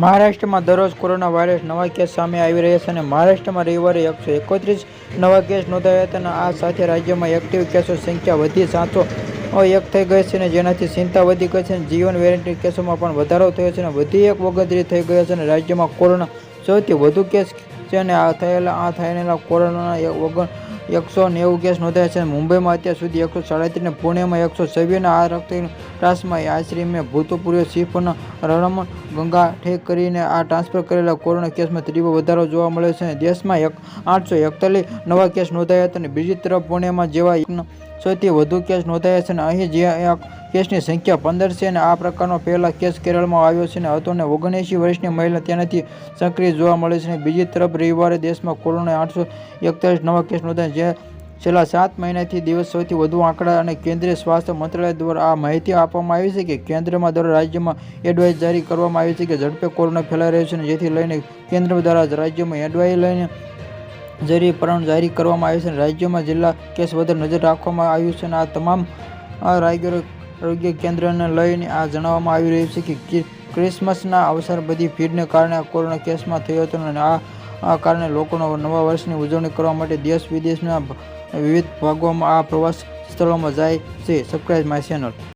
મહારાષ્ટ્રમાં દરરોજ corona virus નવા કેસ સામે આવી રહ્યા છે અને મહારાષ્ટ્રમાં રવિવારે 131 નવા કેસ નોંધાયા હતા અને આ સાથે રાજ્યમાં એક્ટિવ કેસોની સંખ્યા વધી 701 થઈ ગઈ છે અને જેનાથી ચિંતા વધી ગઈ છે અને જીવન વેરિએન્ટ કેસોમાં પણ વધારો થયો છે અને વધી એક વગતરી થઈ ગયા છે અને રાજ્યમાં કોરોના સૌથી વધુ કેસ છે અને થયેલા કોરોનાના 190 કેસ નોંધાયા છે. મુંબઈમાં અત્યાર સુધી 137 અને પુણેમાં 126 આ રક્તરાશમાં આશ્રમે ભૂતપૂર્વ ચીફ રમણ ગંગા ઠેક કરીને આ ટ્રાન્સફર કરેલા કોરોના કેસમાં તીવ્ર વધારો જોવા મળ્યો છે અને દેશમાં 841 નવા કેસ નોંધાયા હતા અને બીજી તરફ પુણેમાં જેવા સૌથી વધુ કેસ નોંધાયા છે અને અહીં જે કેસની સંખ્યા 15 છે અને આ પ્રકારનો પહેલા કેસ કેરળમાં આવ્યો છે હતો અને 79 વર્ષની મહિલા તેનાથી સક્રિય જોવા મળે છે. બીજી તરફ રવિવારે દેશમાં કોરોના 841 નવા કેસ નોંધાયા જે છેલ્લા 7 મહિનાથી દિવસ સૌથી વધુ આંકડા અને કેન્દ્રીય સ્વાસ્થ્ય મંત્રાલય દ્વારા આ માહિતી આપવામાં આવી છે કે કેન્દ્રમાં દ્વારા રાજ્યમાં એડવાઇસ જારી કરવામાં આવી છે કે ઝડપે કોરોના ફેલાઈ રહ્યો છે અને જેથી લઈને કેન્દ્ર દ્વારા રાજ્યમાં એડવાઇસ લઈને પણ જારી કરવામાં આવી છે અને રાજ્યોમાં જિલ્લા કેસ વધુ નજર રાખવામાં આવ્યું છે અને આ તમામ આરોગ્ય કેન્દ્રને લઈને આ જણાવવામાં આવી રહ્યું છે કે ક્રિસમસના અવસર બધી ભીડને કારણે આ કોરોના કેસમાં થયો હતો અને આ કારણે લોકો નવા વર્ષની ઉજવણી કરવા માટે દેશ વિદેશના વિવિધ ભાગોમાં આ પ્રવાસ સ્થળોમાં જાય છે. Subscribe my channel.